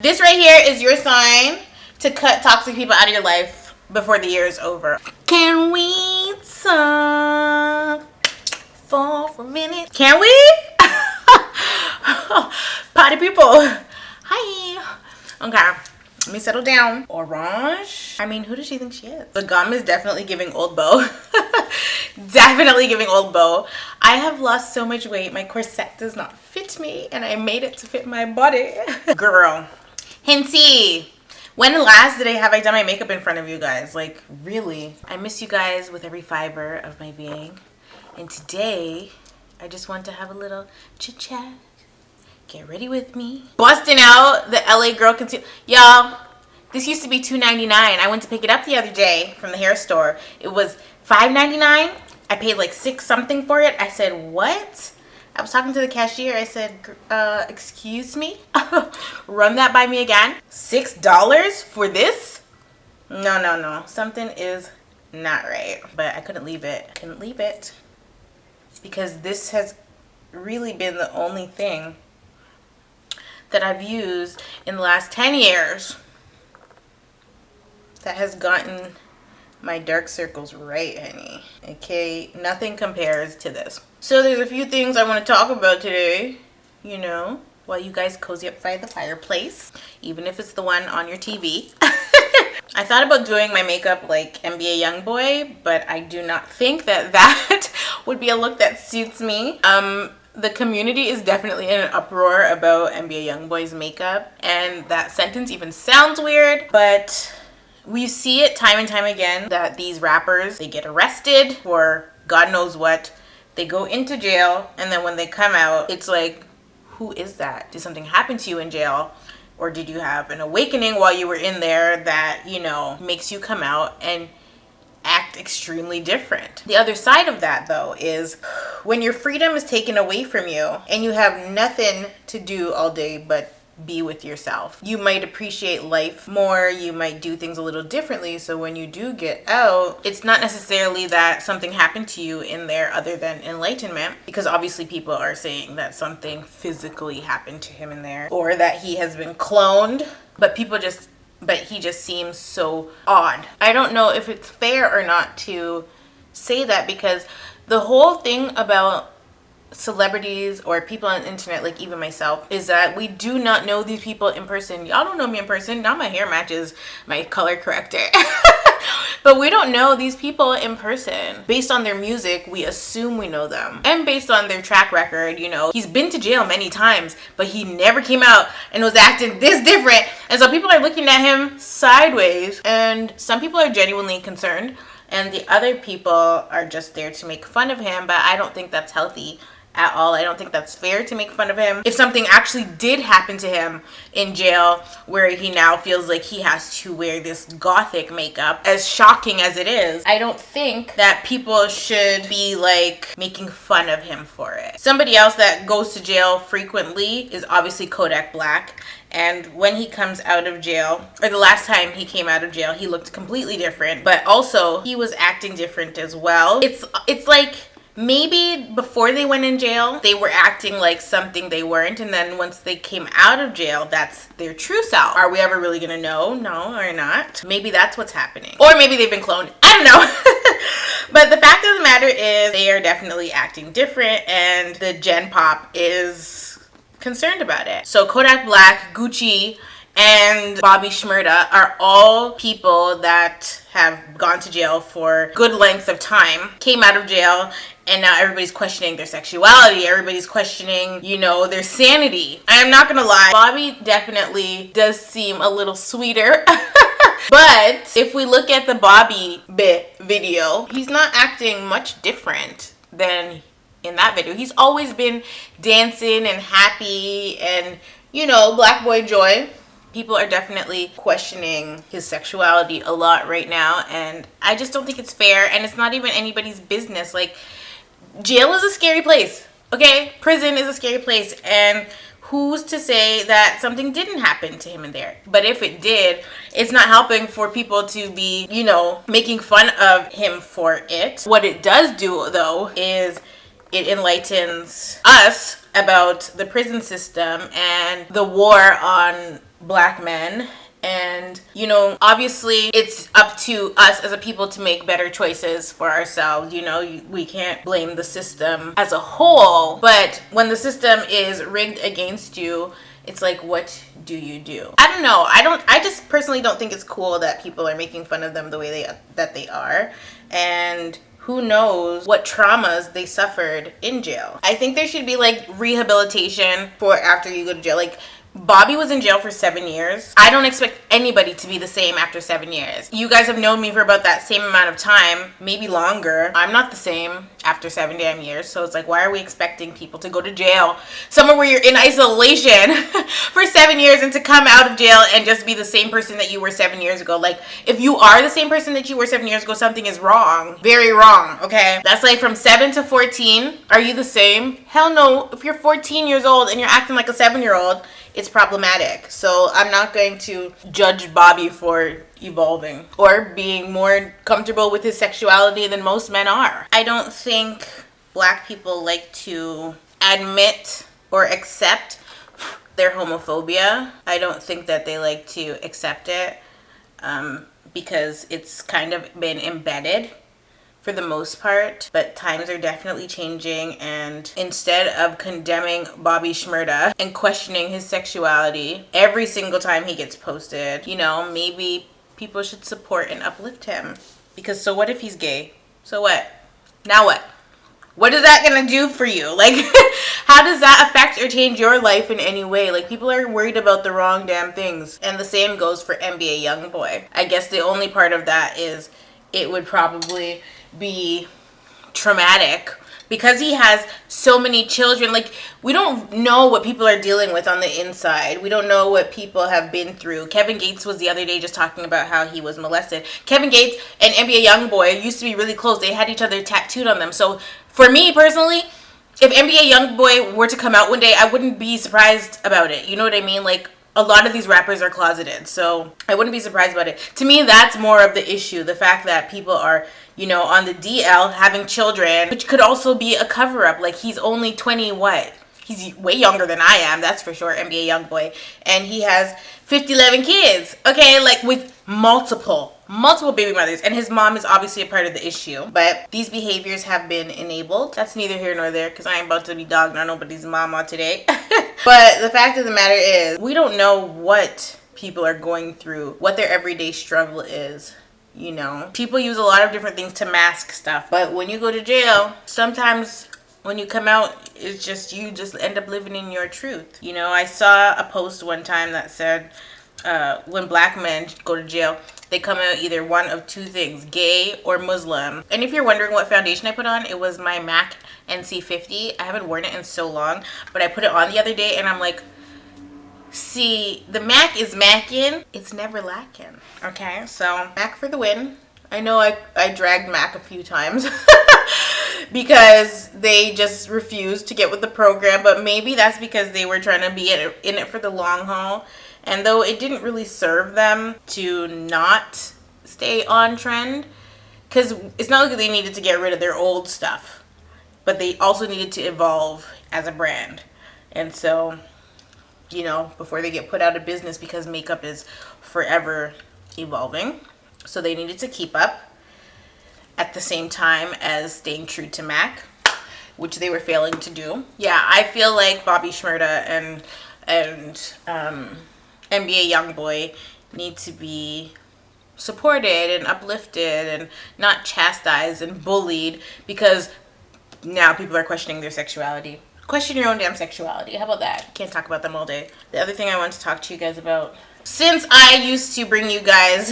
This right here is your sign to cut toxic people out of your life before the year is over. Can we talk for a minute? Can we? Party people. Hi. Okay. Let me settle down. Orange. I mean, who does she think she is? The gum is definitely giving old beau. Definitely giving old beau. I have lost so much weight. My corset does not fit me, and I made it to fit my body. Girl. Hinty. When last did I done my makeup in front of you guys? Like, really? I miss you guys with every fiber of my being. And today, I just want to have a little chit chat. Get ready with me. Busting out the LA Girl concealer. Y'all, this used to be $2.99. I went to pick it up the other day from the hair store. It was $5.99. I paid like $6 something for it. I said, what? I was talking to the cashier. I said, excuse me? Run that by me again? $6 for this? No. Something is not right. But I couldn't leave it. Because this has really been the only thing that I've used in the last 10 years that has gotten my dark circles right, honey. Okay, nothing compares to this. So there's a few things I want to talk about today, you know, while you guys cozy up by the fireplace, even if it's the one on your TV. I thought about doing my makeup like NBA Youngboy, but I do not think that would be a look that suits me. The community is definitely in an uproar about NBA Youngboy's makeup, and that sentence even sounds weird, but we see it time and time again that these rappers, they get arrested for God knows what. They go into jail, and then when they come out, it's like, who is that? Did something happen to you in jail? Or did you have an awakening while you were in there that, you know, makes you come out and act extremely different? The other side of that, though, is when your freedom is taken away from you and you have nothing to do all day but be with yourself. You might appreciate life more, you might do things a little differently, so when you do get out, it's not necessarily that something happened to you in there other than enlightenment, because obviously people are saying that something physically happened to him in there, or that he has been cloned, but he just seems so odd. I don't know if it's fair or not to say that, because the whole thing about celebrities or people on the internet, like even myself, is that we do not know these people in person. Y'all don't know me in person. Now my hair matches my color corrector. But we don't know these people in person. Based on their music, we assume we know them. And based on their track record, you know, he's been to jail many times, but he never came out and was acting this different. And so people are looking at him sideways, and some people are genuinely concerned, and the other people are just there to make fun of him. But I don't think that's healthy at all. I don't think that's fair to make fun of him. If something actually did happen to him in jail where he now feels like he has to wear this gothic makeup, as shocking as it is, I don't think that people should be like making fun of him for it. Somebody else that goes to jail frequently is obviously Kodak Black. And when he comes out of jail, or the last time he came out of jail, he looked completely different, but also he was acting different as well. It's like, maybe before they went in jail, they were acting like something they weren't, and then once they came out of jail, that's their true self. Are we ever really gonna know? No, or not? Maybe that's what's happening. Or maybe they've been cloned. I don't know. But the fact of the matter is, they are definitely acting different, and the Gen Pop is concerned about it. So Kodak Black, Gucci, and Bobby Shmurda are all people that have gone to jail for good length of time, came out of jail, and now everybody's questioning their sexuality. Everybody's questioning, you know, their sanity. I am not gonna lie, Bobby definitely does seem a little sweeter. But if we look at the Bobby video, he's not acting much different than in that video. He's always been dancing and happy and, you know, black boy joy. People are definitely questioning his sexuality a lot right now, and I just don't think it's fair, and it's not even anybody's business. Like, jail is a scary place, okay? Prison is a scary place, and who's to say that something didn't happen to him in there? But if it did, it's not helping for people to be, you know, making fun of him for it. What it does do, though, is it enlightens us about the prison system and the war on black men. And, you know, obviously it's up to us as a people to make better choices for ourselves. You know, we can't blame the system as a whole. But when the system is rigged against you, it's like, what do you do? I don't know. I just personally don't think it's cool that people are making fun of them the way they are. And who knows what traumas they suffered in jail. I think there should be like rehabilitation for after you go to jail. Like, Bobby was in jail for 7 years. I don't expect anybody to be the same after 7 years. You guys have known me for about that same amount of time, maybe longer. I'm not the same after 7 damn years. So it's like, why are we expecting people to go to jail somewhere where you're in isolation for 7 years and to come out of jail and just be the same person that you were 7 years ago? Like, if you are the same person that you were 7 years ago, something is wrong. Very wrong, okay? That's like from 7 to 14. Are you the same? Hell no. If you're 14 years old and you're acting like a 7-year-old, it's problematic. So I'm not going to judge Bobby for evolving or being more comfortable with his sexuality than most men are. I don't think black people like to admit or accept their homophobia. I don't think that they like to accept it because it's kind of been embedded for the most part, but times are definitely changing, and instead of condemning Bobby Shmurda and questioning his sexuality every single time he gets posted, you know, maybe people should support and uplift him. Because so what if he's gay? So what? Now what? What is that gonna do for you? Like, how does that affect or change your life in any way? Like, people are worried about the wrong damn things. And the same goes for NBA Youngboy. I guess the only part of that is it would probably be traumatic because he has so many children. Like, we don't know what people are dealing with on the inside. We don't know what people have been through. Kevin Gates was the other day just talking about how he was molested. Kevin Gates and NBA Youngboy used to be really close. They had each other tattooed on them. So for me personally, if NBA Youngboy were to come out one day, I wouldn't be surprised about it. You know what I mean? Like, a lot of these rappers are closeted, so I wouldn't be surprised about it. To me, that's more of the issue. The fact that people are, you know, on the DL having children, which could also be a cover-up. Like, he's only 20 what? He's way younger than I am, that's for sure, NBA Youngboy. And he has 11 kids, okay? Like, with multiple baby mothers. And his mom is obviously a part of the issue. But these behaviors have been enabled. That's neither here nor there, because I ain't about to be dogging on nobody's mama today. But the fact of the matter is, we don't know what people are going through, what their everyday struggle is. You know, people use a lot of different things to mask stuff. But when you go to jail, sometimes when you come out, it's just, you just end up living in your truth. You know, I saw a post one time that said, when black men go to jail, they come out either one of two things, gay or Muslim. And if you're wondering what foundation I put on, it was my MAC NC50. I haven't worn it in so long, but I put it on the other day and I'm like, see, the MAC is MACing, it's never lacking. Okay, so MAC for the win. I know I dragged MAC a few times because they just refused to get with the program, but maybe that's because they were trying to be in it for the long haul. And though it didn't really serve them to not stay on trend, because it's not like they needed to get rid of their old stuff, but they also needed to evolve as a brand. And so, you know, before they get put out of business, because makeup is forever evolving, so they needed to keep up at the same time as staying true to MAC, which they were failing to do. Yeah, I feel like Bobby Shmurda and NBA Youngboy need to be supported and uplifted and not chastised and bullied, because now people are questioning their sexuality. Question your own damn sexuality. How about that? Can't talk about them all day. The other thing I want to talk to you guys about, since I used to bring you guys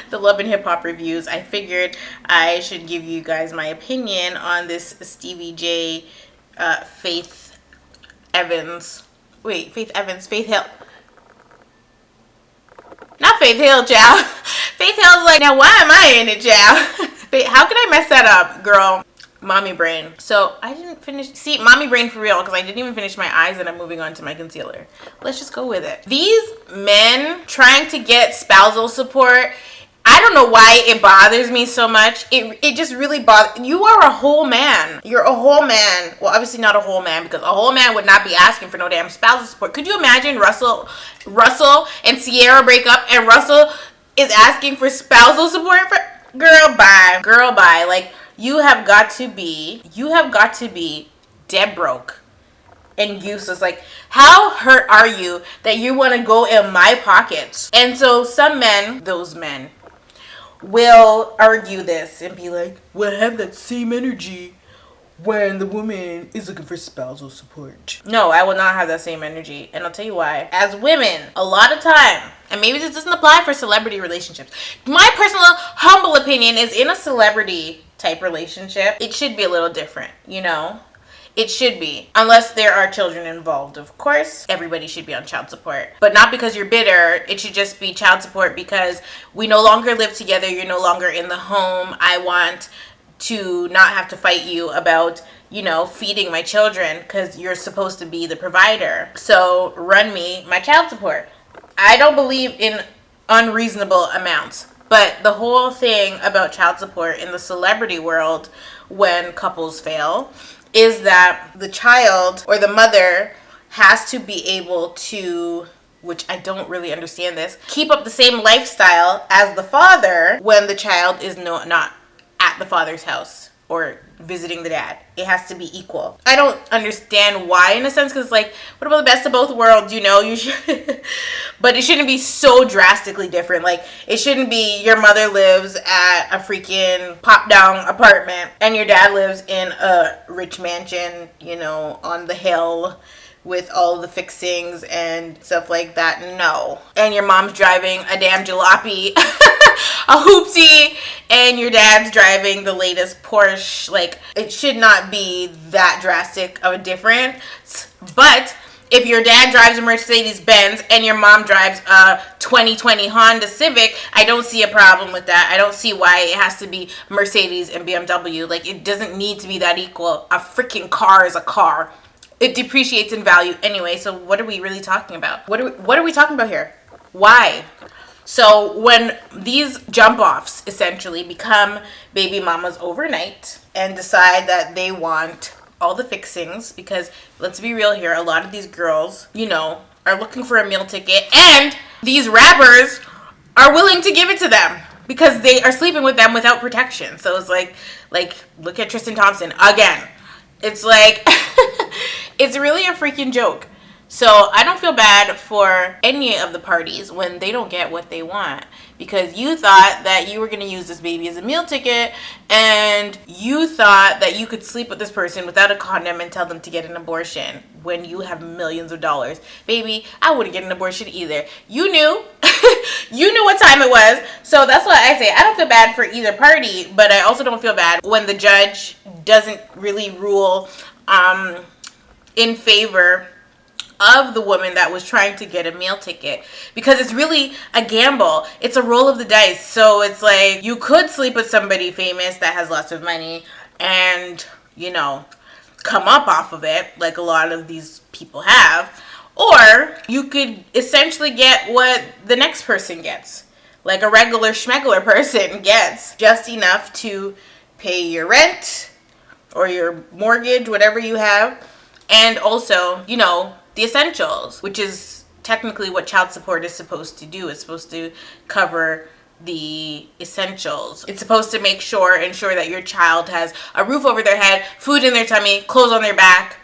the Love and Hip Hop reviews, I figured I should give you guys my opinion on this Stevie J, Faith Hill. Not Faith Hill, child. Faith Hill's like, now why am I in it, child? How could I mess that up, girl? Mommy brain. So I didn't finish. See, mommy brain for real, because I didn't even finish my eyes and I'm moving on to my concealer. Let's just go with it. These men trying to get spousal support I don't know why it bothers me so much. It just really bothers. You are a whole man. You're a whole man. Well, obviously not a whole man, because a whole man would not be asking for no damn spousal support. Could you imagine Russell and Sierra break up and Russell is asking for spousal support? Girl, bye. Girl, bye. Like, you have got to be dead broke and useless. Like, how hurt are you that you want to go in my pockets? And so some men, those men, will argue this and be like, well, have that same energy when the woman is looking for spousal support. No, I will not have that same energy. And I'll tell you why. As women, a lot of time, and maybe this doesn't apply for celebrity relationships, my personal humble opinion is, in a celebrity type relationship, it should be a little different, you know? It should be. Unless there are children involved, of course. Everybody should be on child support. But not because you're bitter. It should just be child support because we no longer live together. You're no longer in the home. I want to not have to fight you about, you know, feeding my children because you're supposed to be the provider. So run me my child support. I don't believe in unreasonable amounts. But the whole thing about child support in the celebrity world, when couples fail, is that the child or the mother has to be able to, which I don't really understand this, keep up the same lifestyle as the father when the child is not at the father's house or visiting the dad. It has to be equal. I don't understand why, in a sense, because, like, what about the best of both worlds? You know, you should, but it shouldn't be so drastically different. Like, it shouldn't be your mother lives at a freaking pop-down apartment and your dad lives in a rich mansion, you know, on the hill with all the fixings and stuff like that. No. And your mom's driving a damn jalopy, a hoopsie, and your dad's driving the latest Porsche. Like, it should not be that drastic of a difference. But if your dad drives a Mercedes Benz and your mom drives a 2020 Honda Civic, I don't see a problem with that. I don't see why it has to be Mercedes and BMW. Like, it doesn't need to be that equal. A freaking car is a car. It depreciates in value anyway. So what are we really talking about? What are we talking about here? Why? So when these jump-offs essentially become baby mamas overnight and decide that they want all the fixings, because let's be real here, a lot of these girls, you know, are looking for a meal ticket, and these rappers are willing to give it to them because they are sleeping with them without protection. So it's like look at Tristan Thompson again. It's like it's really a freaking joke. So I don't feel bad for any of the parties when they don't get what they want, because you thought that you were going to use this baby as a meal ticket, and you thought that you could sleep with this person without a condom and tell them to get an abortion when you have millions of dollars. Baby, I wouldn't get an abortion either. You knew. You knew what time it was. So that's why I say I don't feel bad for either party, but I also don't feel bad when the judge doesn't really rule in favor of the woman that was trying to get a meal ticket, because it's really a gamble. It's a roll of the dice. So it's like, you could sleep with somebody famous that has lots of money and, you know, come up off of it like a lot of these people have, or you could essentially get what the next person gets, like a regular schmegular person gets, just enough to pay your rent or your mortgage, whatever you have, and also, you know, the essentials, which is technically what child support is supposed to do. It's supposed to cover the essentials. It's supposed to ensure that your child has a roof over their head, food in their tummy, clothes on their back,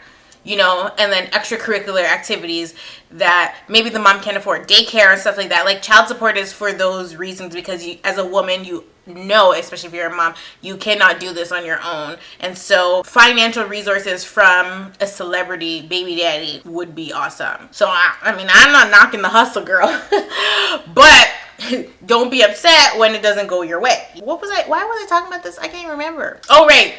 you know, and then extracurricular activities that maybe the mom can't afford, daycare and stuff like that. Like, child support is for those reasons, because you, as a woman, you know, especially if you're a mom, you cannot do this on your own. And so financial resources from a celebrity baby daddy would be awesome. So I mean, I'm not knocking the hustle, girl, but don't be upset when it doesn't go your way. Why was I talking about this? I can't remember. Oh, right.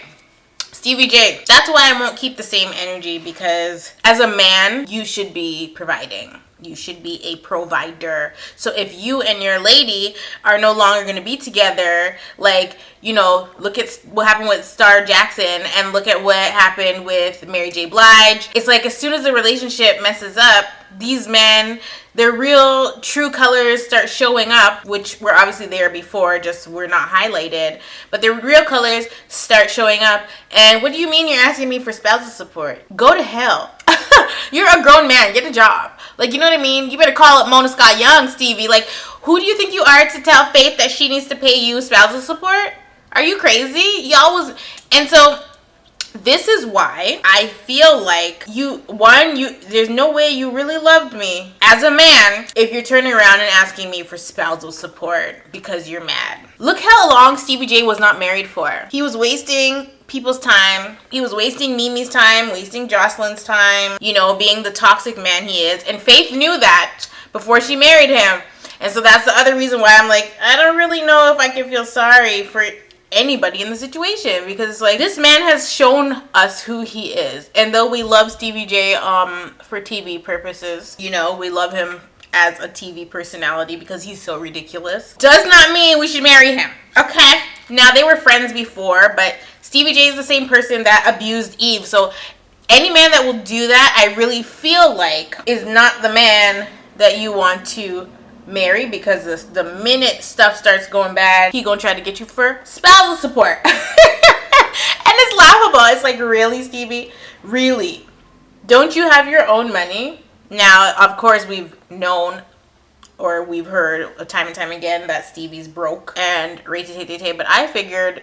Stevie J. That's why I won't keep the same energy, because as a man, you should be providing. You should be a provider. So if you and your lady are no longer going to be together, like, you know, look at what happened with Star Jackson and look at what happened with Mary J. Blige. It's like, as soon as the relationship messes up, these men, their real true colors start showing up, which were obviously there before, just were not highlighted, but their real colors start showing up. And what do you mean you're asking me for spousal support? Go to hell. You're a grown man, get a job. Like, you know what I mean? You better call up Mona Scott Young, Stevie. Like, who do you think you are to tell Faith that she needs to pay you spousal support? Are you crazy? And so this is why I feel like there's no way you really loved me as a man if you're turning around and asking me for spousal support because you're mad. Look how long Stevie J was not married for. He was wasting people's time. He was wasting Mimi's time, wasting Jocelyn's time, being the toxic man he is. And Faith knew that before she married him. And so that's the other reason why I'm like, I don't really know if I can feel sorry for anybody in the situation, because it's like, this man has shown us who he is. And though we love Stevie J for TV purposes, we love him as a TV personality because he's so ridiculous, does not mean we should marry him. Okay? Now, they were friends before, but Stevie J is the same person that abused Eve. So any man that will do that, I really feel like, is not the man that you want to marry, because the minute stuff starts going bad, he gonna try to get you for spousal support. And it's laughable. It's like, really, Stevie? Really? Don't you have your own money? Now, of course, we've known, or we've heard time and time again, that Stevie's broke and rate-tay-tay-tay, but I figured,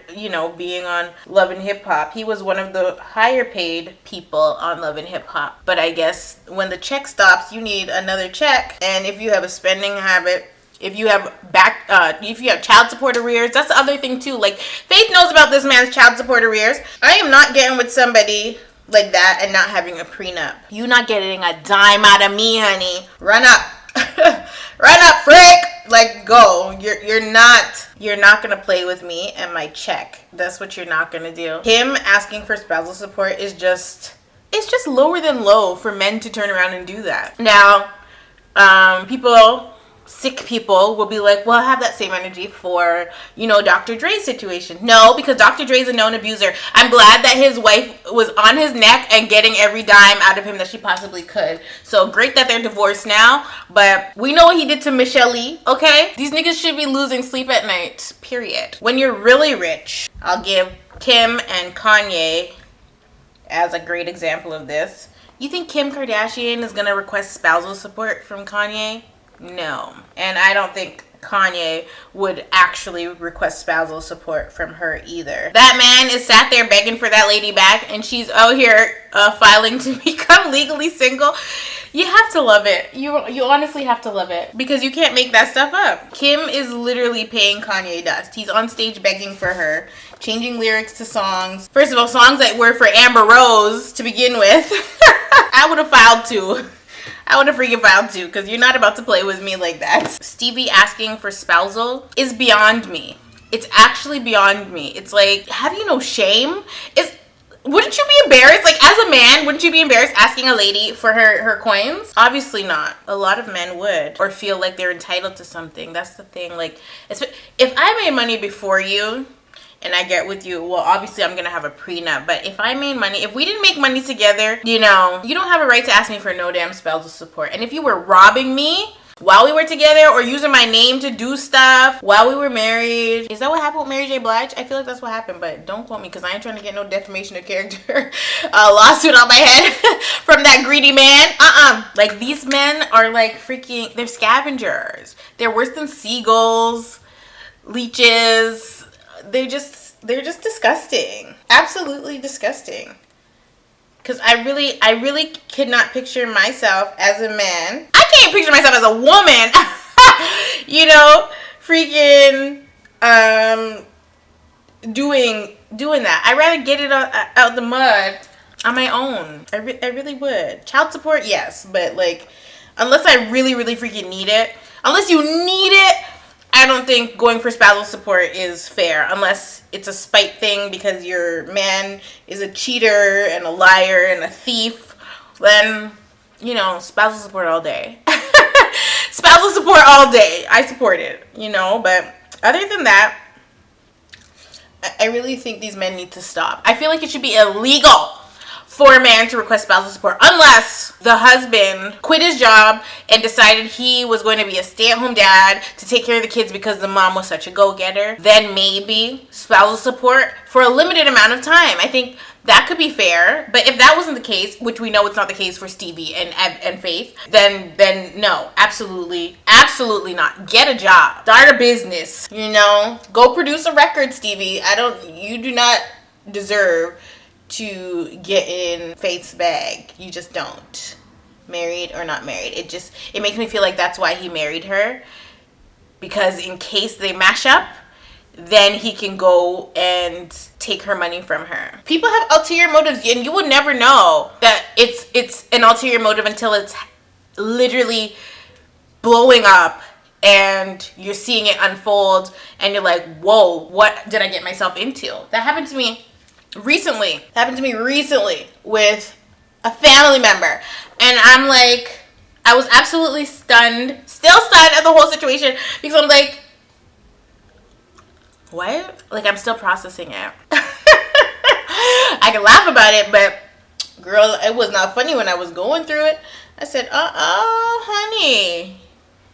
being on Love and Hip Hop, he was one of the higher paid people on Love and Hip Hop. But I guess when the check stops, you need another check. And if you have a spending habit, if you have child support arrears, that's the other thing too. Like, Faith knows about this man's child support arrears. I am not getting with somebody like that and not having a prenup. You not getting a dime out of me, honey. Run up. Run up, frick! Like, go. You're not gonna play with me and my check. That's what you're not gonna do. Him asking for spousal support is just lower than low for men to turn around and do that. Now, sick people will be like, well, I have that same energy for, Dr. Dre's situation. No, because Dr. Dre's a known abuser. I'm glad that his wife was on his neck and getting every dime out of him that she possibly could. So great that they're divorced now, but we know what he did to Michelle Lee, okay? These niggas should be losing sleep at night, period. When you're really rich, I'll give Kim and Kanye as a great example of this. You think Kim Kardashian is gonna request spousal support from Kanye? No. And I don't think Kanye would actually request spousal support from her either. That man is sat there begging for that lady back, and she's out here filing to become legally single. You have to love it. You honestly have to love it, because you can't make that stuff up. Kim is literally paying Kanye dust. He's on stage begging for her, changing lyrics to songs. First of all, songs that were for Amber Rose to begin with. I would have filed too. I would have freaking filed too, because you're not about to play with me like that. Stevie asking for spousal is beyond me. It's actually beyond me. It's like, have you no shame? Wouldn't you be embarrassed? Like, as a man, wouldn't you be embarrassed asking a lady for her coins? Obviously not. A lot of men would, or feel like they're entitled to something. That's the thing. Like, if I made money before you, and I get with you, well, obviously I'm gonna have a prenup. But if we didn't make money together, you don't have a right to ask me for no damn spousal support. And if you were robbing me while we were together, or using my name to do stuff while we were married, is that what happened with Mary J. Blige? I feel like that's what happened, but don't quote me, because I ain't trying to get no defamation of character lawsuit on my head from that greedy man. Like, these men are like freaking, they're scavengers. They're worse than seagulls, leeches. They're just disgusting. Absolutely disgusting. Because I really could not picture myself as a man. I can't picture myself as a woman. Freaking doing that. I'd rather get it out the mud on my own. I really would. Child support, yes, but like, unless I really, really freaking need it. Unless you need it, I don't think going for spousal support is fair, unless it's a spite thing because your man is a cheater and a liar and a thief. Then, spousal support all day. Spousal support all day. I support it, but other than that, I really think these men need to stop. I feel like it should be illegal for a man to request spousal support unless the husband quit his job and decided he was going to be a stay-at-home dad to take care of the kids because the mom was such a go-getter. Then maybe spousal support for a limited amount of time. I think that could be fair. But if that wasn't the case, which we know it's not the case for Stevie and Faith, then no, absolutely not. Get a job, start a business, go produce a record, Stevie. You do not deserve to get in Faith's bag. You just don't. Married or not married. It makes me feel like that's why he married her. Because in case they mash up, then he can go and take her money from her. People have ulterior motives, and you will never know that it's an ulterior motive until it's literally blowing up and you're seeing it unfold and you're like, whoa, what did I get myself into? That happened to me recently with a family member, and I'm like, I was absolutely stunned, still stunned at the whole situation, because I'm like, what? Like, I'm still processing it. I can laugh about it, but girl, it was not funny when I was going through it. I said, honey,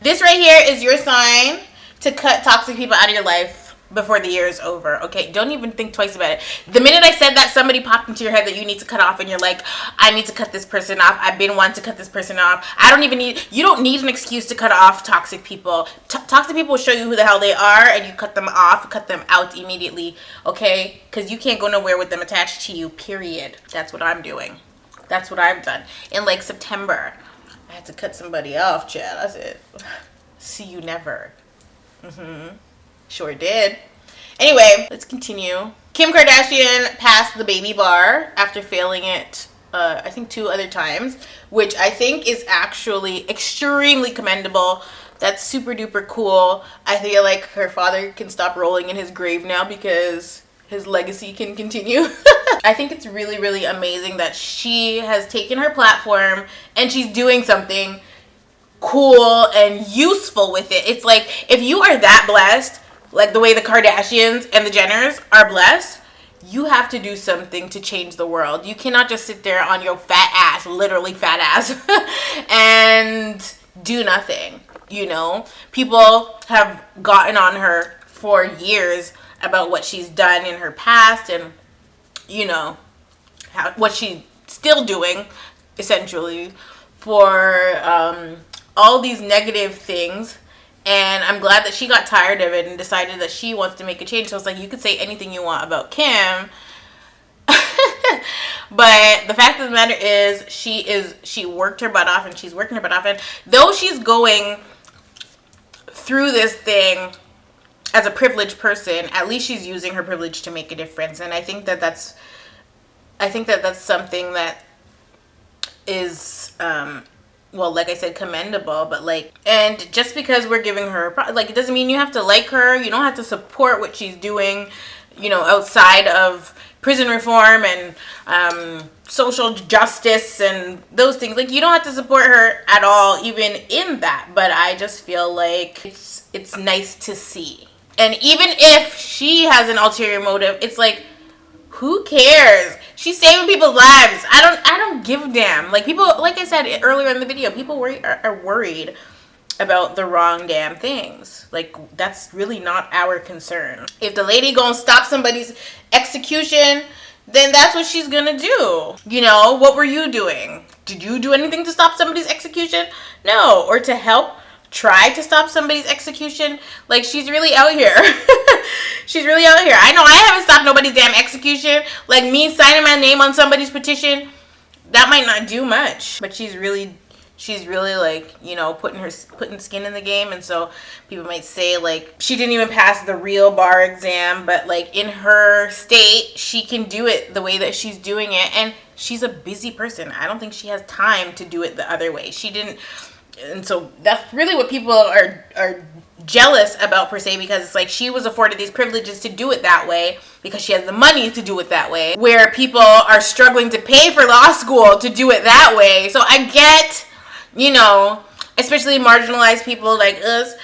this right here is your sign to cut toxic people out of your life before the year is over. Okay, don't even think twice about it. The minute I said that, somebody popped into your head that you need to cut off, and you're like, I need to cut this person off. I've been wanting to cut this person off. You don't need an excuse to cut off toxic people. Toxic people will show you who the hell they are, and you cut them off, cut them out immediately, okay? Because you can't go nowhere with them attached to you, period. That's what I'm doing. That's what I've done. In like September, I had to cut somebody off, Chad. I said, see you never. Sure did. Anyway, let's continue. Kim Kardashian passed the baby bar after failing it, I think 2 other times, which I think is actually extremely commendable. That's super duper cool. I feel like her father can stop rolling in his grave now because his legacy can continue. I think it's really, really amazing that she has taken her platform and she's doing something cool and useful with it. It's like, if you are that blessed, like the way the Kardashians and the Jenners are blessed, you have to do something to change the world. You cannot just sit there on your fat ass, literally fat ass, and do nothing. People have gotten on her for years about what she's done in her past and, what she's still doing, essentially, for all these negative things. And I'm glad that she got tired of it and decided that she wants to make a change. So it's like, you could say anything you want about Kim, but the fact of the matter is, she worked her butt off, and she's working her butt off. And though she's going through this thing as a privileged person, at least she's using her privilege to make a difference. And I think that that's something that is, well, like I said, commendable. But and just because we're giving her, it doesn't mean you have to like her. You don't have to support what she's doing, outside of prison reform and social justice and those things. You don't have to support her at all, even in that. But I just feel like it's nice to see. And even if she has an ulterior motive, it's like, who cares? She's saving people's lives. I don't give a damn. People, like I said earlier in the video, people are worried about the wrong damn things. That's really not our concern. If the lady gonna stop somebody's execution, then that's what she's gonna do. What were you doing? Did you do anything to stop somebody's execution? No. Or to help try to stop somebody's execution? She's really out here. She's really out here. I know I haven't stopped nobody's damn execution. Me signing my name on somebody's petition, that might not do much. But she's really putting skin in the game. And so people might say she didn't even pass the real bar exam, but in her state, she can do it the way that she's doing it. And she's a busy person. I don't think she has time to do it the other way. She didn't. And so that's really what people are jealous about, per se, because it's she was afforded these privileges to do it that way because she has the money to do it that way, where people are struggling to pay for law school to do it that way. So I get, especially marginalized people like us,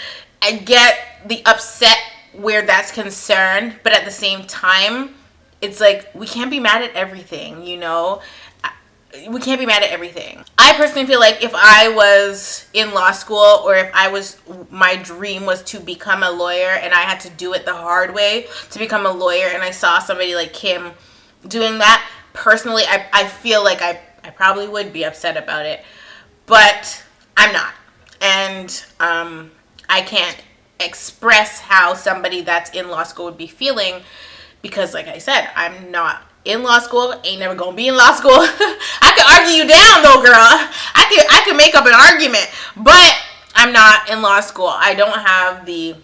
I get the upset where that's concerned, but at the same time, it's we can't be mad at everything, we can't be mad at everything. I personally feel like if I was in law school, or if my dream was to become a lawyer and I had to do it the hard way to become a lawyer, and I saw somebody like Kim doing that, personally, I feel like I probably would be upset about it. But I'm not. And I can't express how somebody that's in law school would be feeling, because like I said, I'm not in law school, ain't never gonna be in law school. I could argue you down though, girl. I could make up an argument, but I'm not in law school. I don't have the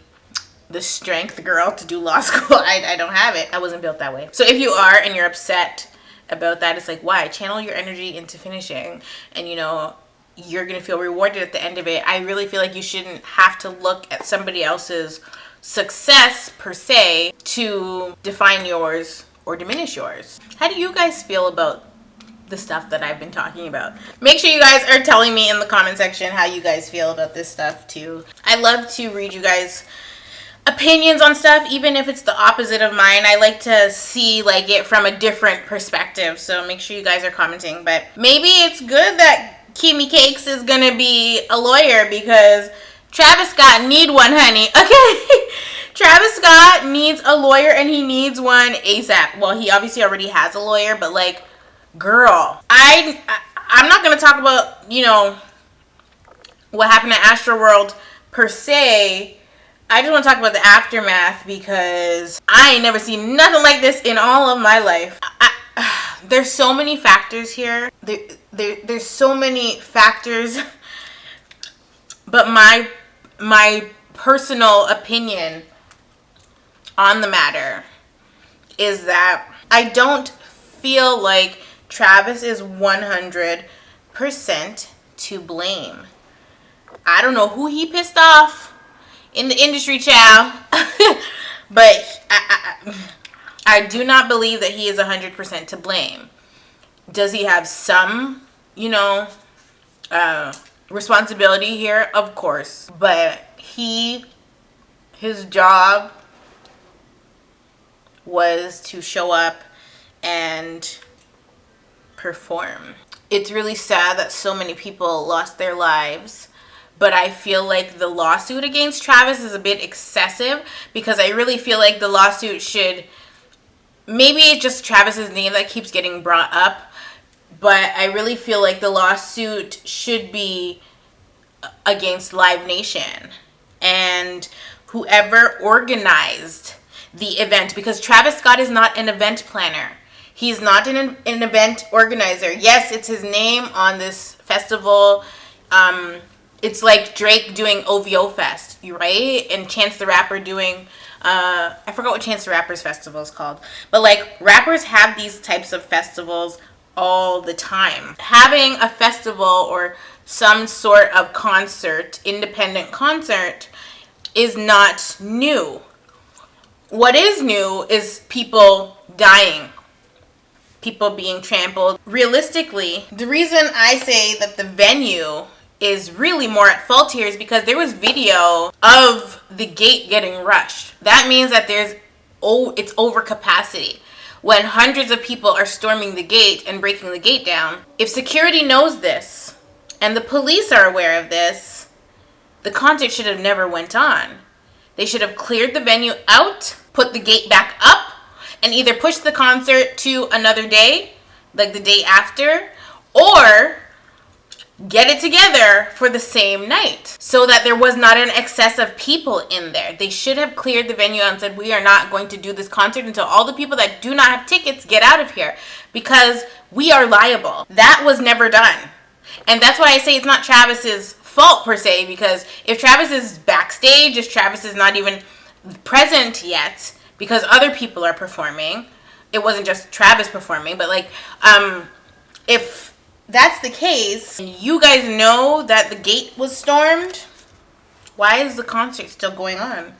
strength, girl, to do law school. I don't have it. I wasn't built that way. So if you are and you're upset about that, it's like, why? Channel your energy into finishing, and you know, you're gonna feel rewarded at the end of it. I really feel like you shouldn't have to look at somebody else's success per se to define yours or diminish yours. How do you guys feel about the stuff that I've been talking about? Make sure you guys are telling me in the comment section how you guys feel about this stuff too. I love to read you guys' opinions on stuff, even if it's the opposite of mine. I like to see like it from a different perspective, so make sure you guys are commenting. But maybe it's good that Kimmy Cakes is gonna be a lawyer, because Travis Scott need one, honey. Okay. Travis Scott needs a lawyer, and he needs one ASAP. Well, he obviously already has a lawyer, but like, girl, I'm not gonna talk about, you know, what happened at Astroworld per se. I just want to talk about the aftermath, because I ain't never seen nothing like this in all of my life. There's so many factors here. There's so many factors, but my personal opinion on the matter is that I don't feel like Travis is 100% to blame. I don't know who he pissed off in the industry, child, but I do not believe that he is 100% to blame. Does he have some, you know, responsibility here? Of course, but his job was to show up and perform. It's really sad that so many people lost their lives, but I feel like the lawsuit against Travis is a bit excessive, because I really feel like the lawsuit should, maybe it's just Travis's name that keeps getting brought up, but I really feel like the lawsuit should be against Live Nation and whoever organized the event, because Travis Scott is not an event planner. He's not an event organizer. Yes, it's his name on this festival. It's like Drake doing OVO Fest, right? And Chance the Rapper doing, I forgot what Chance the Rapper's festival is called. But like, rappers have these types of festivals all the time. Having a festival or some sort of concert, independent concert, is not new. What is new is people dying, people being trampled. Realistically, the reason I say that the venue is really more at fault here is because there was video of the gate getting rushed. That means that it's over capacity. When hundreds of people are storming the gate and breaking the gate down, if security knows this and the police are aware of this, the concert should have never went on. They should have cleared the venue out, put the gate back up, and either push the concert to another day, like the day after, or get it together for the same night so that there was not an excess of people in there. They should have cleared the venue and said, we are not going to do this concert until all the people that do not have tickets get out of here, because we are liable. That was never done. And that's why I say it's not Travis's fault per se, because if Travis is backstage, if Travis is not even present yet because other people are performing, it wasn't just Travis performing, but like, if that's the case, you guys know that the gate was stormed, why is the concert still going on?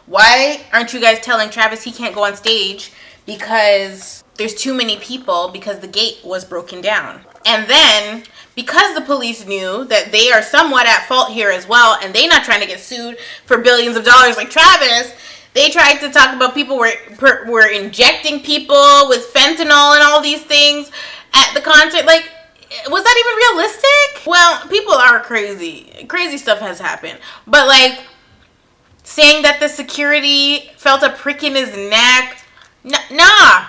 Why aren't you guys telling Travis he can't go on stage because there's too many people, because the gate was broken down? And then, because the police knew that they are somewhat at fault here as well, and they're not trying to get sued for billions of dollars like Travis, they tried to talk about people were injecting people with fentanyl and all these things at the concert. Like, was that even realistic? Well, people are crazy. Crazy stuff has happened. But like saying that the security felt a prick in his neck, nah.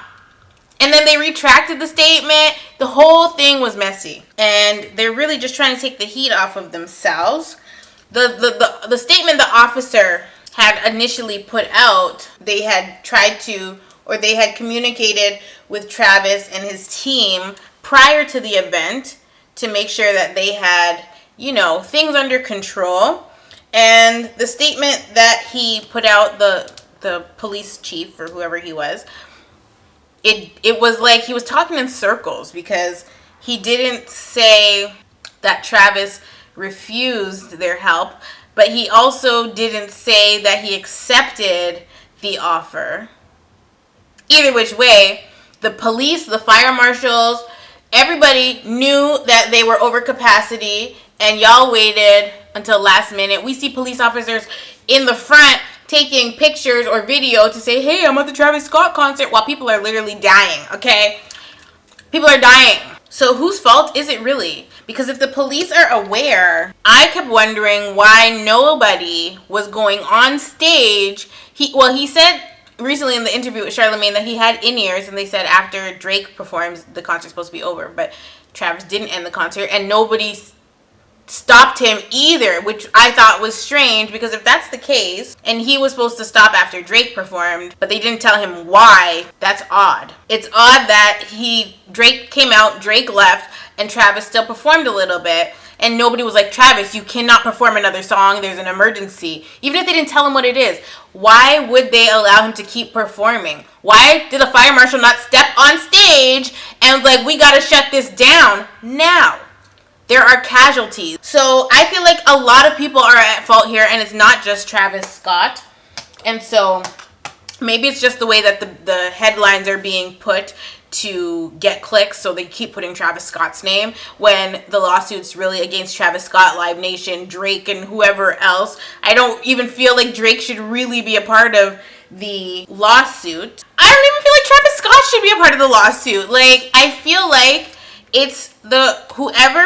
And then they retracted the statement. The whole thing was messy. And they're really just trying to take the heat off of themselves. The statement the officer had initially put out, they had tried to, or they had communicated with Travis and his team prior to the event to make sure that they had, things under control. And the statement that he put out, the police chief or whoever he was, it was like he was talking in circles, because he didn't say that Travis refused their help, but he also didn't say that he accepted the offer. Either which way, the police, the fire marshals, everybody knew that they were over capacity, and y'all waited until last minute. We see police officers in the front taking pictures or video to say, hey, I'm at the Travis Scott concert, while people are literally dying, okay? People are dying. So whose fault is it really? Because if the police are aware, I kept wondering why nobody was going on stage. He said recently in the interview with Charlamagne that he had in-ears, and they said after Drake performs, the concert's supposed to be over. But Travis didn't end the concert, and nobody stopped him either, which I thought was strange, because if that's the case and he was supposed to stop after Drake performed but they didn't tell him why, that's odd. It's odd that Drake came out, Drake left, and Travis still performed a little bit, and nobody was like, Travis, you cannot perform another song, there's an emergency. Even if they didn't tell him what it is, why would they allow him to keep performing? Why did the fire marshal not step on stage and like, we gotta shut this down now? There are casualties. So I feel like a lot of people are at fault here, and it's not just Travis Scott. And so maybe it's just the way that the headlines are being put to get clicks, so they keep putting Travis Scott's name when the lawsuit's really against Travis Scott, Live Nation, Drake, and whoever else. I don't even feel like Drake should really be a part of the lawsuit. I don't even feel like Travis Scott should be a part of the lawsuit. Like, I feel like it's whoever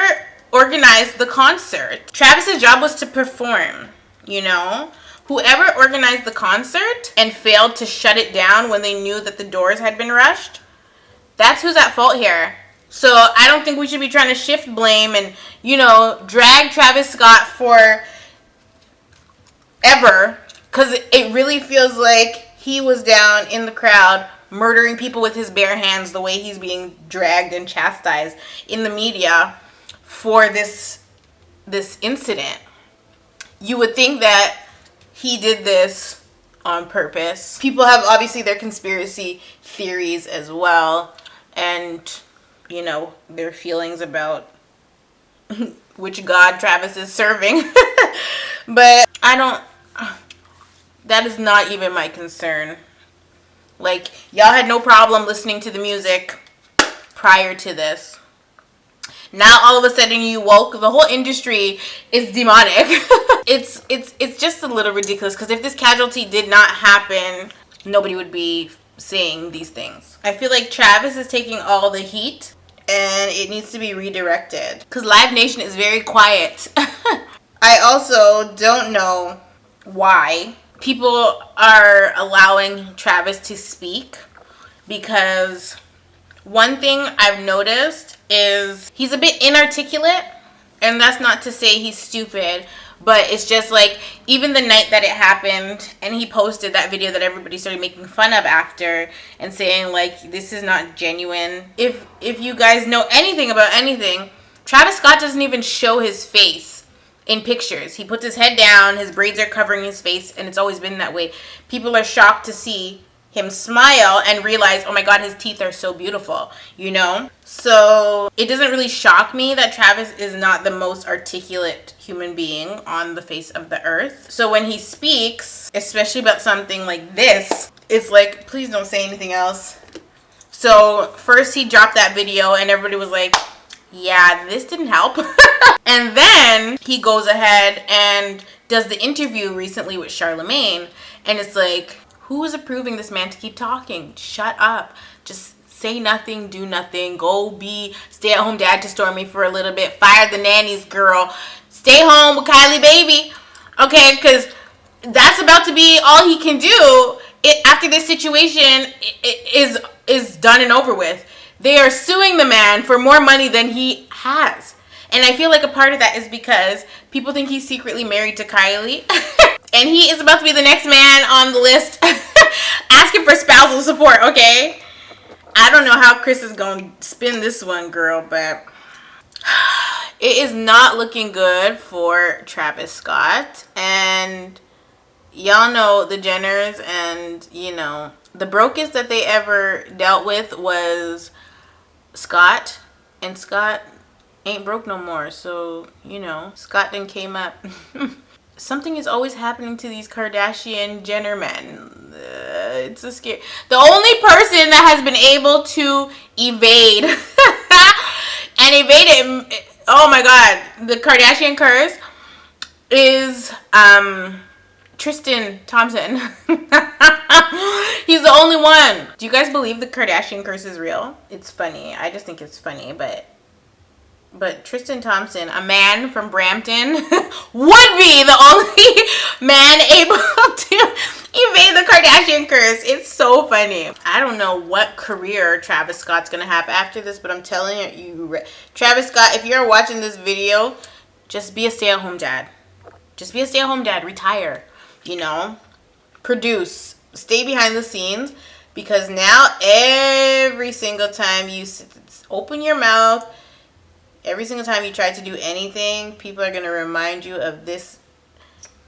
organized the concert. Travis's job was to perform, Whoever organized the concert and failed to shut it down when they knew that the doors had been rushed, that's who's at fault here. So I don't think we should be trying to shift blame and, drag Travis Scott for ever, because it really feels like he was down in the crowd murdering people with his bare hands, the way he's being dragged and chastised in the media for this incident. You would think that he did this on purpose. People have obviously their conspiracy theories as well, and their feelings about which god Travis is serving. But that is not even my concern. Like, y'all had no problem listening to the music prior to this. Now all of a sudden you woke. The whole industry is demonic. It's just a little ridiculous, because if this casualty did not happen, nobody would be saying these things. I feel like Travis is taking all the heat, and it needs to be redirected, because Live Nation is very quiet. I also don't know why people are allowing Travis to speak, because one thing I've noticed is he's a bit inarticulate, and that's not to say he's stupid, but it's just like, even the night that it happened and he posted that video that everybody started making fun of after and saying like, this is not genuine. If you guys know anything about anything, Travis Scott doesn't even show his face in pictures. He puts his head down, his braids are covering his face, and it's always been that way. People are shocked to see him smile and realize, oh my god, his teeth are so beautiful, So it doesn't really shock me that Travis is not the most articulate human being on the face of the earth. So when he speaks, especially about something like this, it's like, please don't say anything else. So first he dropped that video and everybody was like, yeah, this didn't help. And then he goes ahead and does the interview recently with Charlamagne, and it's like, who is approving this man to keep talking? Shut up. Just say nothing, do nothing, go be stay-at-home dad to Stormy for a little bit, fire the nannies, girl, stay home with Kylie baby, okay, because that's about to be all he can do after this situation is done and over with. They are suing the man for more money than he has. And I feel like a part of that is because people think he's secretly married to Kylie. And he is about to be the next man on the list asking for spousal support, okay? I don't know how Chris is going to spin this one, girl, but it is not looking good for Travis Scott. And y'all know the Jenners, and, you know, the brokest that they ever dealt with was Scott. And Scott ain't broke no more. So, you know, Scott then came up. Something is always happening to these Kardashian Jenner men. It's a scary. The only person that has been able to evade and evade it, oh my god, the Kardashian curse is Tristan Thompson. He's the only one. Do you guys believe the Kardashian curse is real? It's funny. I just think it's funny, but Tristan Thompson, a man from Brampton, would be the only man able to evade the Kardashian curse. It's so funny. I don't know what career Travis Scott's going to have after this, but I'm telling you, Travis Scott, if you're watching this video, just be a stay-at-home dad. Just be a stay-at-home dad. Retire. You know? Produce. Stay behind the scenes, because now every single time you open your mouth, every single time you try to do anything, people are going to remind you of this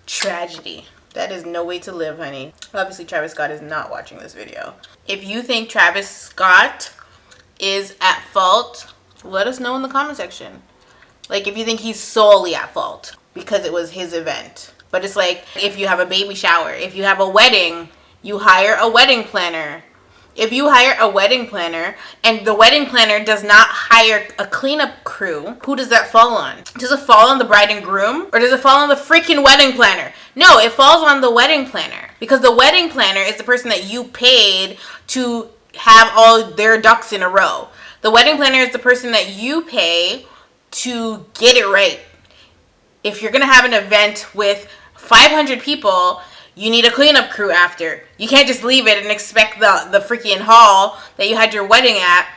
tragedy. That is no way to live, honey. Obviously, Travis Scott is not watching this video. If you think Travis Scott is at fault, let us know in the comment section. Like, if you think he's solely at fault because it was his event. But it's like, if you have a baby shower, if you have a wedding, you hire a wedding planner. If you hire a wedding planner and the wedding planner does not hire a cleanup crew, who does that fall on? Does it fall on the bride and groom, or does it fall on the freaking wedding planner? No, it falls on the wedding planner, because the wedding planner is the person that you paid to have all their ducks in a row. The wedding planner is the person that you pay to get it right. If you're going to have an event with 500 people, you need a cleanup crew after. You can't just leave it and expect the freaking hall that you had your wedding at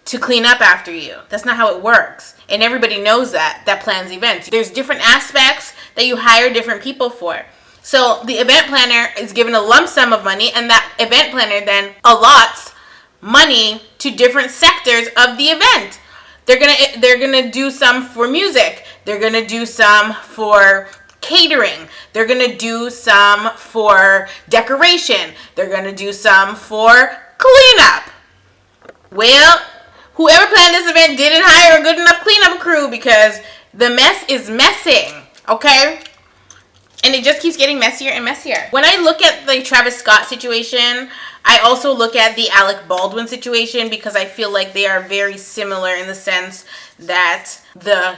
to clean up after you. That's not how it works. And everybody knows that plans events. There's different aspects that you hire different people for. So the event planner is given a lump sum of money, and that event planner then allots money to different sectors of the event. They're gonna do some for music. They're gonna do some for catering. They're going to do some for decoration. They're going to do some for cleanup. Well, whoever planned this event didn't hire a good enough cleanup crew, because the mess is messing, okay? And it just keeps getting messier and messier. When I look at the Travis Scott situation, I also look at the Alec Baldwin situation, because I feel like they are very similar in the sense that the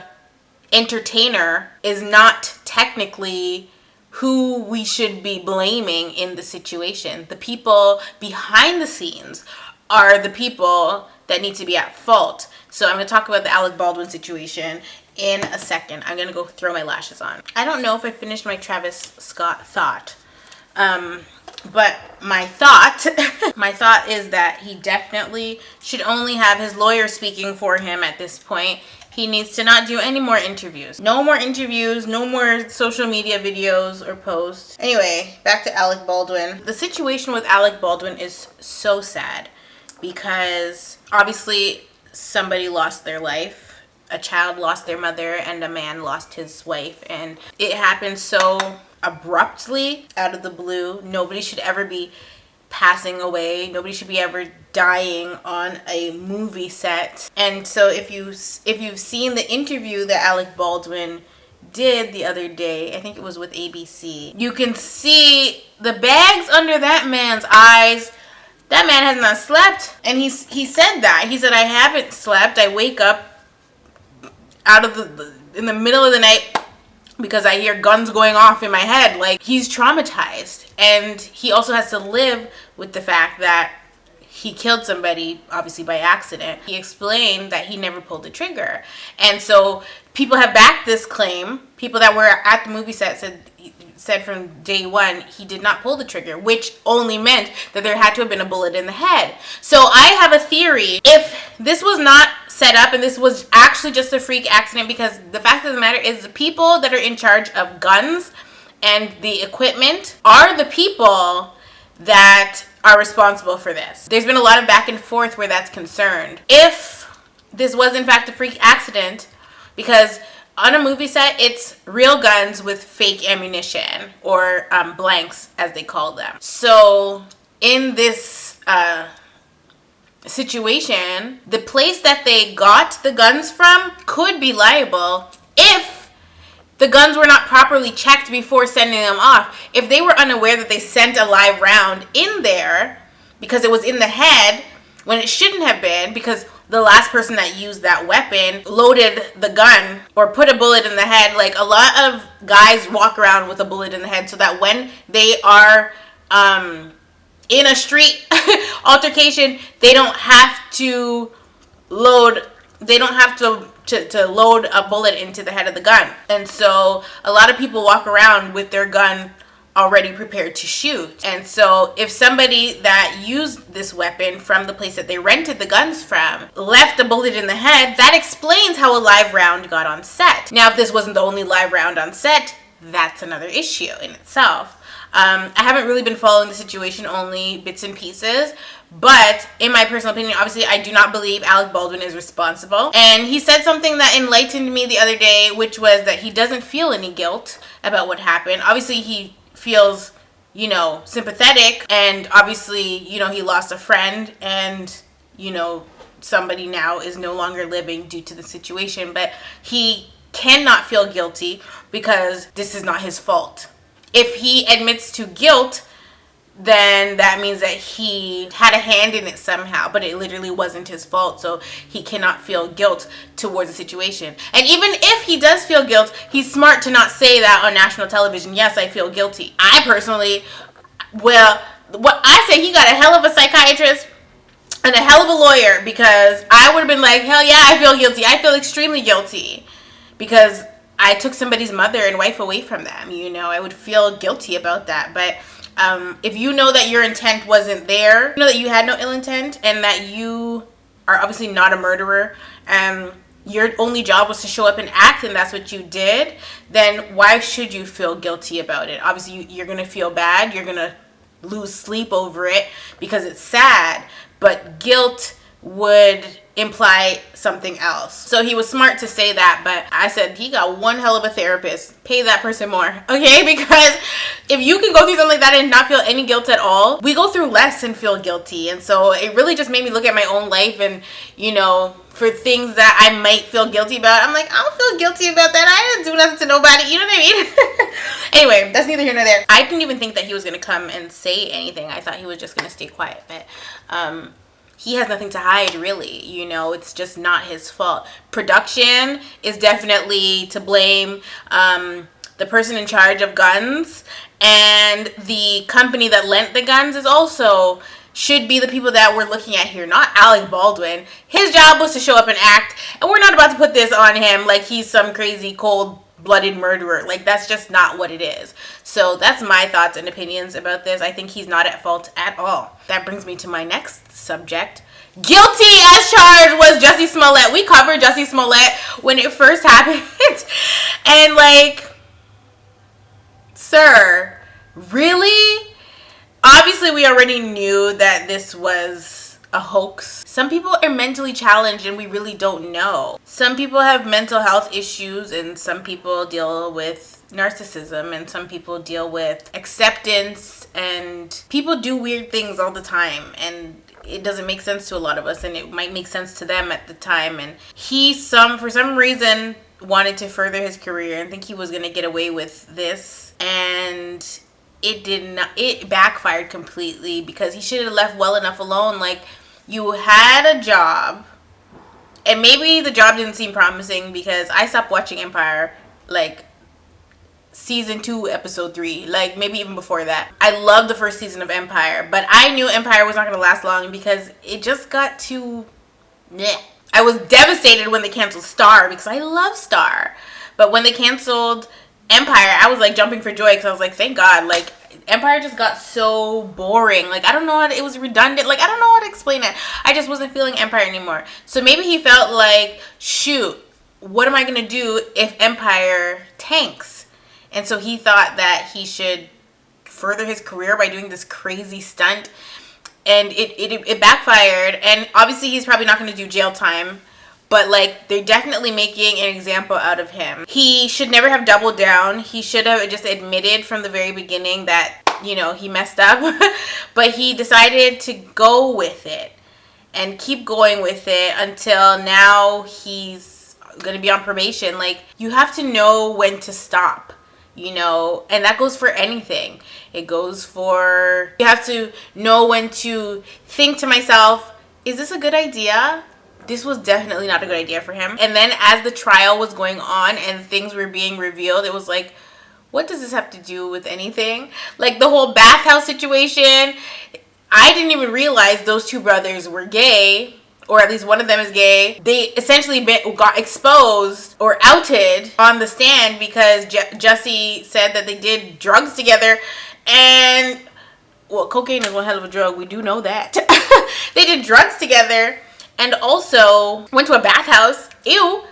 entertainer is not technically who we should be blaming in the situation. The people behind the scenes are the people that need to be at fault. So I'm going to talk about the Alec Baldwin situation in a second. I'm going to go throw my lashes on. I don't know if I finished my Travis Scott thought. But my thought is that he definitely should only have his lawyer speaking for him at this point. He needs to not do any more interviews. No more interviews, no more social media videos or posts. Anyway, back to Alec Baldwin. The situation with Alec Baldwin is so sad, because obviously somebody lost their life. A child lost their mother, and a man lost his wife. And it happened so abruptly, out of the blue. Nobody should ever be passing away. Nobody should be ever dying on a movie set. And so if you've seen the interview that Alec Baldwin did the other day, I think it was with ABC, you can see the bags under that man's eyes. That man has not slept. And he said that. He said, I haven't slept. I wake up in the middle of the night because I hear guns going off in my head. Like, he's traumatized. And he also has to live with the fact that he killed somebody, obviously by accident. He explained that he never pulled the trigger. And so people have backed this claim. People that were at the movie set said from day one he did not pull the trigger, which only meant that there had to have been a bullet in the head. So I have a theory. If this was not set up and this was actually just a freak accident, because the fact of the matter is the people that are in charge of guns and the equipment are the people that are responsible for this. There's been a lot of back and forth where that's concerned. If this was in fact a freak accident, because on a movie set, it's real guns with fake ammunition, or blanks as they call them. So in this situation, the place that they got the guns from could be liable if the guns were not properly checked before sending them off. If they were unaware that they sent a live round in there because it was in the head when it shouldn't have been, because the last person that used that weapon loaded the gun or put a bullet in the head. Like, a lot of guys walk around with a bullet in the head so that when they are in a street altercation, they don't have to load to load a bullet into the head of the gun. And so a lot of people walk around with their gun already prepared to shoot. And so if somebody that used this weapon from the place that they rented the guns from left a bullet in the head, that explains how a live round got on set. Now, if this wasn't the only live round on set, that's another issue in itself. I haven't really been following the situation, only bits and pieces. But in my personal opinion, obviously, I do not believe Alec Baldwin is responsible. And he said something that enlightened me the other day, which was that he doesn't feel any guilt about what happened. Obviously, he feels, sympathetic. And obviously, he lost a friend. And, somebody now is no longer living due to the situation. But he cannot feel guilty because this is not his fault. If he admits to guilt, then that means that he had a hand in it somehow, but it literally wasn't his fault, so he cannot feel guilt towards the situation. And even if he does feel guilt, he's smart to not say that on national television. Yes, I feel guilty. I personally, what I say, he got a hell of a psychiatrist and a hell of a lawyer, because I would have been like, hell yeah, I feel guilty. I feel extremely guilty because I took somebody's mother and wife away from them. I would feel guilty about that. But if you know that your intent wasn't there, that you had no ill intent, and that you are obviously not a murderer, and your only job was to show up and act, and that's what you did, then why should you feel guilty about it? Obviously, you're going to feel bad. You're going to lose sleep over it because it's sad. But guilt would imply something else. So he was smart to say that, but I said he got one hell of a therapist. Pay that person more, okay? Because if you can go through something like that and not feel any guilt at all, we go through less and feel guilty. And so it really just made me look at my own life, and for things that I might feel guilty about, I'm like, I don't feel guilty about that. I didn't do nothing to nobody. You know what I mean? Anyway, that's neither here nor there. I didn't even think that he was gonna come and say anything. I thought he was just gonna stay quiet, but he has nothing to hide, really. It's just not his fault. Production is definitely to blame. The person in charge of guns and the company that lent the guns should be the people that we're looking at here, not Alec Baldwin. His job was to show up and act, and we're not about to put this on him like he's some crazy cold-blooded murderer. Like, that's just not what it is. So that's my thoughts and opinions about this. I think he's not at fault at all. That brings me to my next subject. Guilty as charged was Jussie Smollett. We covered Jussie Smollett when it first happened. And sir, really? Obviously, we already knew that this was a hoax. Some people are mentally challenged and we really don't know. Some people have mental health issues, and some people deal with narcissism, and some people deal with acceptance, and people do weird things all the time, and it doesn't make sense to a lot of us, and it might make sense to them at the time. And he for some reason wanted to further his career and think he was going to get away with this, and it backfired completely, because he should have left well enough alone. Like, you had a job, and maybe the job didn't seem promising, because I stopped watching Empire season 2, episode 3, like maybe even before that. I loved the first season of Empire, but I knew Empire was not going to last long because it just got too meh. I was devastated when they canceled Star because I love Star, but when they canceled Empire, I was like jumping for joy because I was like, thank God. Like, Empire just got so boring. Like, I don't know how to, it was redundant. Like, I don't know how to explain it. I just wasn't feeling Empire anymore. So maybe he felt like, shoot, what am I going to do if Empire tanks? And so he thought that he should further his career by doing this crazy stunt. And it backfired. And obviously he's probably not going to do jail time. But, like, they're definitely making an example out of him. He should never have doubled down. He should have just admitted from the very beginning that, you know, he messed up. But he decided to go with it and keep going with it until now he's going to be on probation. Like, you have to know when to stop, you know, and that goes for anything. It goes for, you have to know when to think to myself, is this a good idea? This was definitely not a good idea for him. And then as the trial was going on and things were being revealed, it was like, what does this have to do with anything? Like the whole bathhouse situation, I didn't even realize those two brothers were gay, or at least one of them is gay. They essentially got exposed or outed on the stand because Jussie said that they did drugs together. And, well, cocaine is one hell of a drug. We do know that. They did drugs together. And also went to a bathhouse. Ew.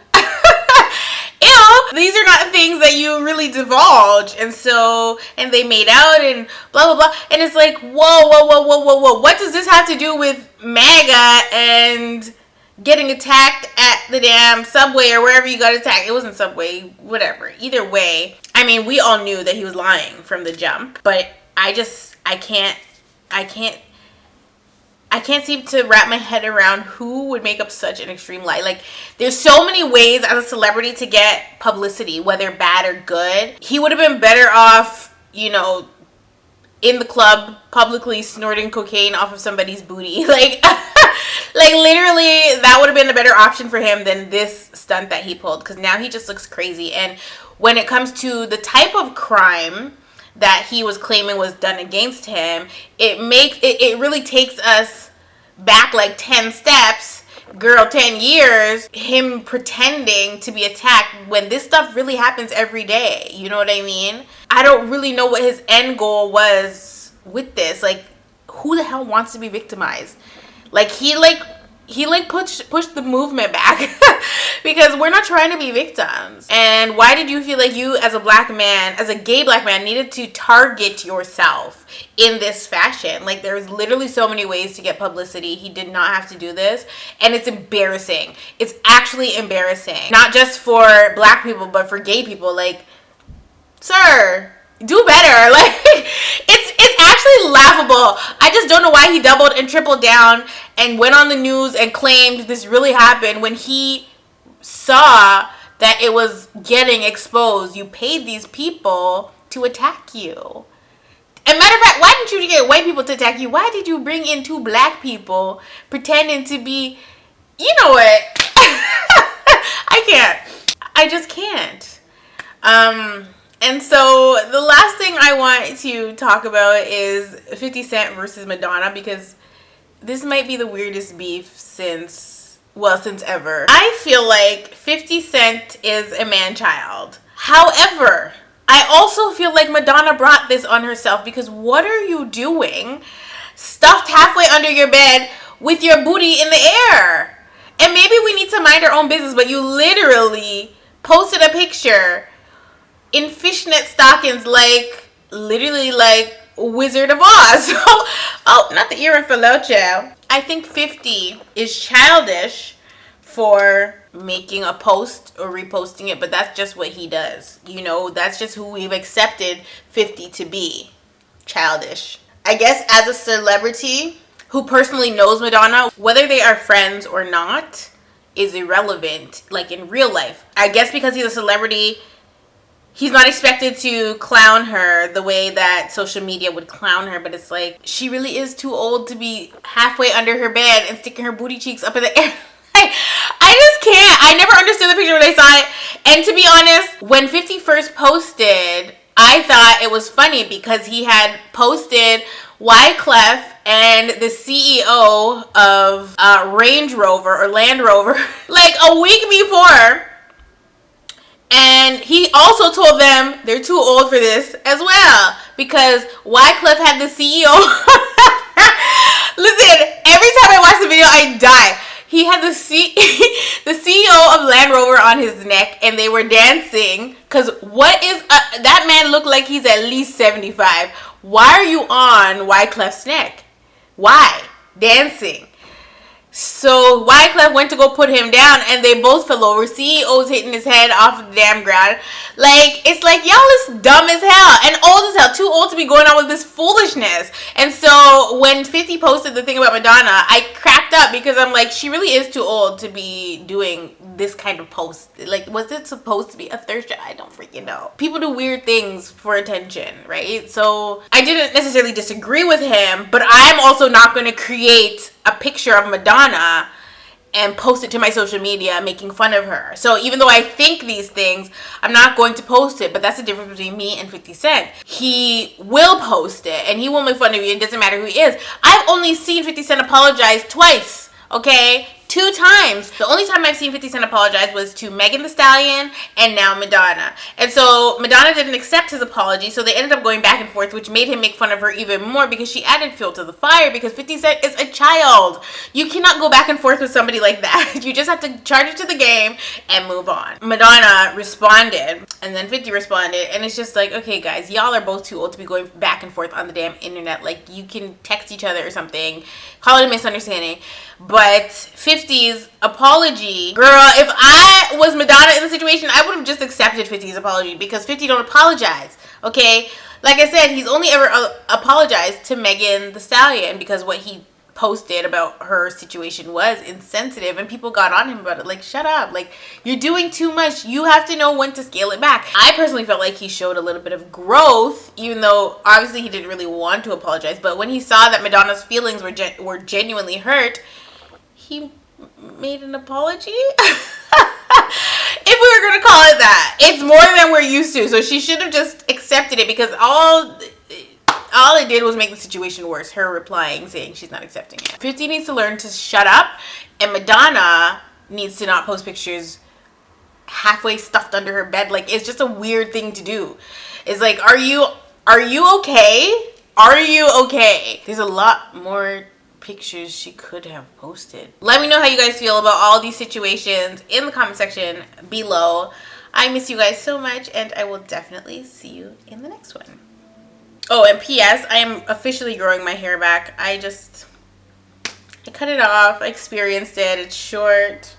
Ew. These are not things that you really divulge. And so, and they made out and blah, blah, blah. And it's like, whoa. What does this have to do with MAGA and getting attacked at the damn Subway or wherever you got attacked? It wasn't Subway, whatever. Either way, I mean, we all knew that he was lying from the jump. But I can't seem to wrap my head around who would make up such an extreme lie. Like, there's so many ways as a celebrity to get publicity, whether bad or good. He would have been better off, you know, in the club, publicly snorting cocaine off of somebody's booty. Like, like literally, that would have been a better option for him than this stunt that he pulled. Because now he just looks crazy. And when it comes to the type of crime that he was claiming was done against him, it really takes us back like 10 steps, girl, 10 years, him pretending to be attacked when this stuff really happens every day. You know what I mean? I don't really know what his end goal was with this. Like, who the hell wants to be victimized? Like, he pushed the movement back because we're not trying to be victims. And why did you feel like you as a black man, as a gay black man, needed to target yourself in this fashion? Like, there's literally so many ways to get publicity. He did not have to do this. And it's embarrassing. It's actually embarrassing. Not just for black people, but for gay people. Like, sir, do better. Like, it's actually laughable. I just don't know why he doubled and tripled down and went on the news and claimed this really happened when he saw that it was getting exposed. You paid these people to attack you. And matter of fact, why didn't you get white people to attack you? Why did you bring in two black people pretending to be, you know what? I can't. I just can't. And so the last thing I want to talk about is 50 Cent versus Madonna, because this might be the weirdest beef since ever. I feel like 50 Cent is a man-child. However, I also feel like Madonna brought this on herself, because what are you doing stuffed halfway under your bed with your booty in the air? And maybe we need to mind our own business, but you literally posted a picture in fishnet stockings, like literally like Wizard of Oz. Oh, not the earring for low child. I think 50 is childish for making a post or reposting it, but that's just what he does. You know, that's just who we've accepted 50 to be. Childish. I guess as a celebrity who personally knows Madonna, whether they are friends or not is irrelevant, like in real life. I guess because he's a celebrity, he's not expected to clown her the way that social media would clown her, but it's like, she really is too old to be halfway under her bed and sticking her booty cheeks up in the air. I just can't. I never understood the picture when I saw it. And to be honest, when 50 first posted, I thought it was funny because he had posted Wyclef and the CEO of Range Rover or Land Rover like a week before. And he also told them they're too old for this as well because Wyclef had the CEO. Listen, every time I watch the video, I die. He had the CEO of Land Rover on his neck, and they were dancing. Cause that man looked like he's at least 75. Why are you on Wyclef's neck? Why dancing? So Wyclef went to go put him down, and they both fell over. CEO's hitting his head off the damn ground. Like, it's like, y'all is dumb as hell and old as hell. Too old to be going on with this foolishness. And so when 50 posted the thing about Madonna, I cracked up because I'm like, she really is too old to be doing this kind of post. Like, was it supposed to be a thirst trap? I don't freaking know. People do weird things for attention, right? So I didn't necessarily disagree with him, but I'm also not going to create a picture of Madonna and post it to my social media making fun of her. So even though I think these things, I'm not going to post it. But that's the difference between me and 50 Cent. He will post it and he will make fun of you. It doesn't matter who he is. I've only seen 50 Cent apologize twice. Okay? 2 times. The only time I've seen 50 Cent apologize was to Megan Thee Stallion and now Madonna. And so Madonna didn't accept his apology, so they ended up going back and forth, which made him make fun of her even more because she added fuel to the fire because 50 Cent is a child. You cannot go back and forth with somebody like that. You just have to charge it to the game and move on. Madonna responded, and then 50 responded, and it's just like, okay guys, y'all are both too old to be going back and forth on the damn internet. Like, you can text each other or something, call it a misunderstanding. But 50's apology, girl, if I was Madonna in the situation, I would have just accepted 50's apology because 50 don't apologize, okay? Like I said, he's only ever apologized to Megan Thee Stallion because what he posted about her situation was insensitive and people got on him about it. Like, shut up. Like, you're doing too much. You have to know when to scale it back. I personally felt like he showed a little bit of growth, even though obviously he didn't really want to apologize. But when he saw that Madonna's feelings were genuinely hurt, he made an apology. If we were going to call it that. It's more than we're used to. So she should have just accepted it because all it did was make the situation worse. Her replying saying she's not accepting it. 50 needs to learn to shut up, and Madonna needs to not post pictures halfway stuffed under her bed. Like, it's just a weird thing to do. It's like, are you okay? Are you okay? There's a lot more pictures she could have posted. Let me know how you guys feel about all these situations in the comment section below. I miss you guys so much, and I will definitely see you in the next one. Oh, and P.S. I am officially growing my hair back. I cut it off. I experienced it. It's short,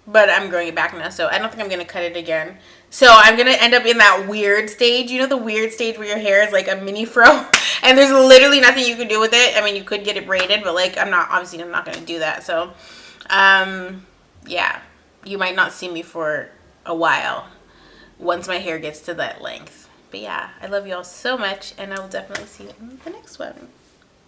but I'm growing it back now, so I don't think I'm going to cut it again. So I'm going to end up in that weird stage. You know, the weird stage where your hair is like a mini fro and there's literally nothing you can do with it. I mean, you could get it braided, but like, I'm not going to do that. So, yeah, you might not see me for a while once my hair gets to that length. But yeah, I love you all so much, and I will definitely see you in the next one.